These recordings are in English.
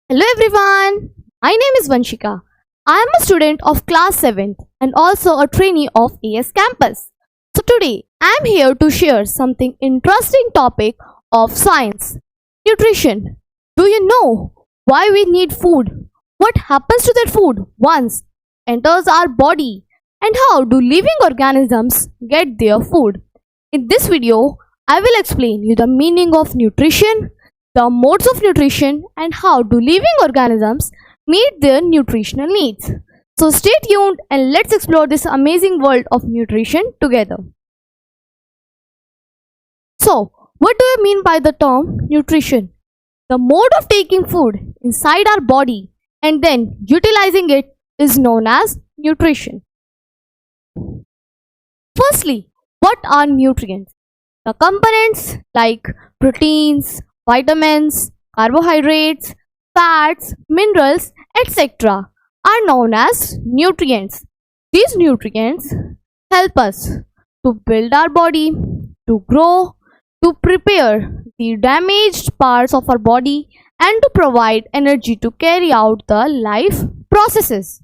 Hello everyone, my name is Vanshika. I am a student of class 7th and also a trainee of AS campus. So today I am here to share something interesting topic of science, nutrition. Do you know why we need food? What happens to that food once it enters our body? And how do living organisms get their food? In this video, I will explain you the meaning of nutrition, the modes of nutrition, and how do living organisms meet their nutritional needs. So stay tuned and let's explore this amazing world of nutrition together. So, what do you mean by the term nutrition? The mode of taking food inside our body and then utilizing it is known as nutrition. Firstly, what are nutrients? The components like proteins, vitamins, carbohydrates, fats, minerals, etc. are known as nutrients. These nutrients help us to build our body, to grow, to prepare the damaged parts of our body, and to provide energy to carry out the life processes.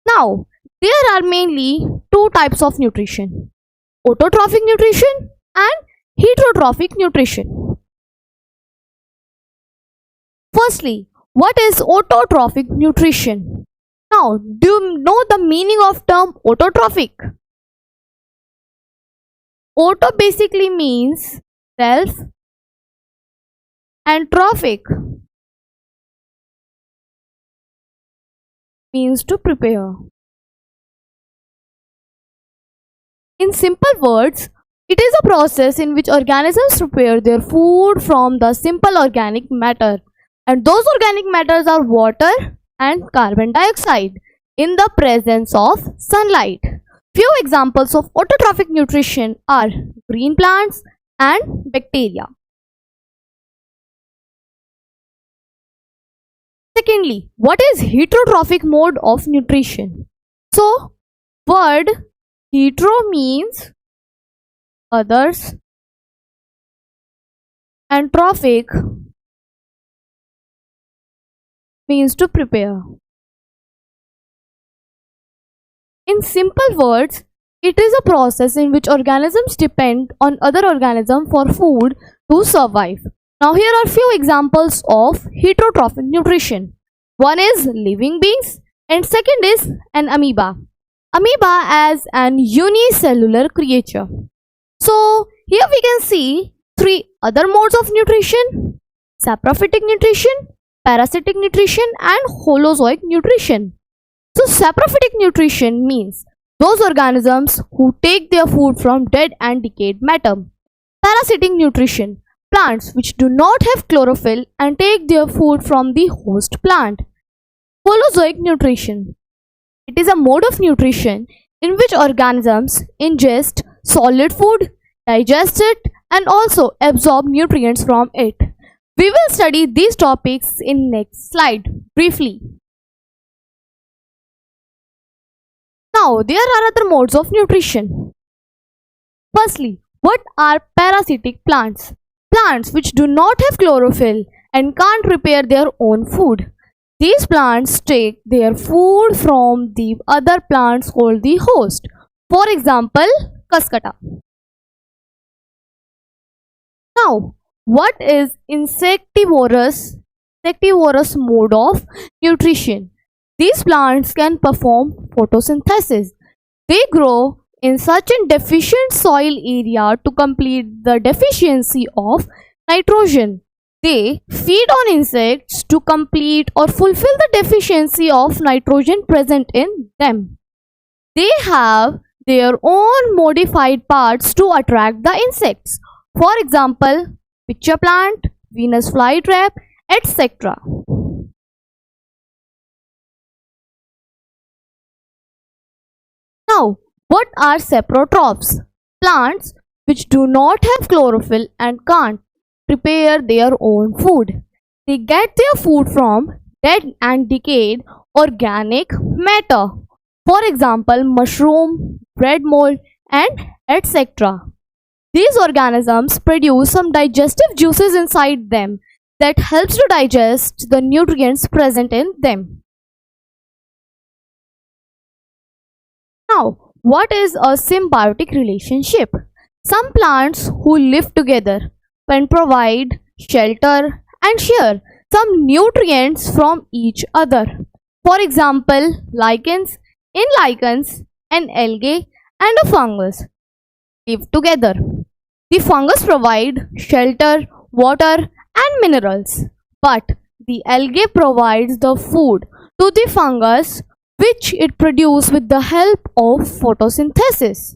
Now, there are mainly two types of nutrition: autotrophic nutrition and heterotrophic nutrition. Firstly, what is autotrophic nutrition? Now, do you know the meaning of term autotrophic? Auto basically means self and trophic means to prepare. In simple words, it is a process in which organisms prepare their food from the simple organic matter, and those organic matters are water and carbon dioxide in the presence of sunlight. Few examples of autotrophic nutrition are green plants and bacteria. Secondly, what is heterotrophic mode of nutrition? So, word hetero means others and trophic means to prepare. In simple words, it is a process in which organisms depend on other organisms for food to survive. Now here are few examples of heterotrophic nutrition. One is living beings and second is an amoeba. Amoeba as an unicellular creature. So here we can see three other modes of nutrition: saprophytic nutrition, parasitic nutrition and holozoic nutrition. So saprophytic nutrition means those organisms who take their food from dead and decayed matter. Parasitic nutrition, plants which do not have chlorophyll and take their food from the host plant. Holozoic nutrition, it is a mode of nutrition in which organisms ingest solid food, digest it and also absorb nutrients from it. We will study these topics in next slide briefly. Now, there are other modes of nutrition. Firstly, what are parasitic plants? Plants which do not have chlorophyll and can't prepare their own food. These plants take their food from the other plants called the host. For example, Cuscuta. Now, what is insectivorous mode of nutrition? These plants can perform photosynthesis. They grow in such a deficient soil area to complete the deficiency of nitrogen. They feed on insects to complete or fulfill the deficiency of nitrogen present in them. They have their own modified parts to attract the insects. For example, pitcher plant, Venus flytrap, etc. Now, what are saprotrophs? Plants which do not have chlorophyll and can't prepare their own food. They get their food from dead and decayed organic matter. For example, mushroom, bread mold, and etc. These organisms produce some digestive juices inside them. that helps to digest the nutrients present in them. Now, what is a symbiotic relationship? Some plants who live together can provide shelter and share some nutrients from each other. For example, lichens, in lichens, an algae and a fungus live together. The fungus provide shelter, water and minerals, but the algae provides the food to the fungus which it produces with the help of photosynthesis.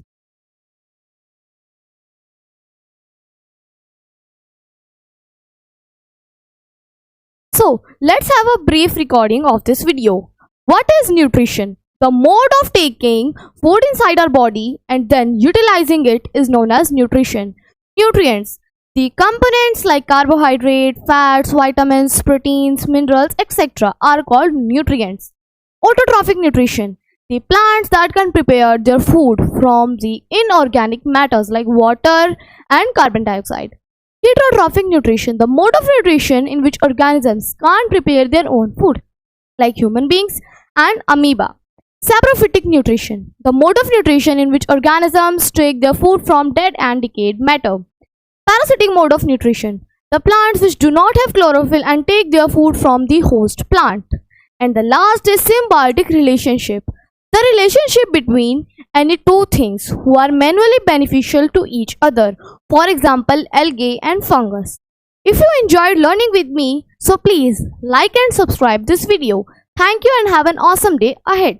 So, let's have a brief recording of this video. What is nutrition? The mode of taking food inside our body and then utilizing it is known as nutrition. Nutrients. The components like carbohydrate, fats, vitamins, proteins, minerals, etc. are called nutrients. Autotrophic nutrition. The plants that can prepare their food from the inorganic matters like water and carbon dioxide. Heterotrophic nutrition. The mode of nutrition in which organisms can't prepare their own food like human beings and amoeba. Saprophytic nutrition. The mode of nutrition in which organisms take their food from dead and decayed matter. Parasitic mode of nutrition. The plants which do not have chlorophyll and take their food from the host plant. And the last is symbiotic relationship. The relationship between any two things who are manually beneficial to each other. For example, algae and fungus. If you enjoyed learning with me, so please like and subscribe this video. Thank you and have an awesome day ahead.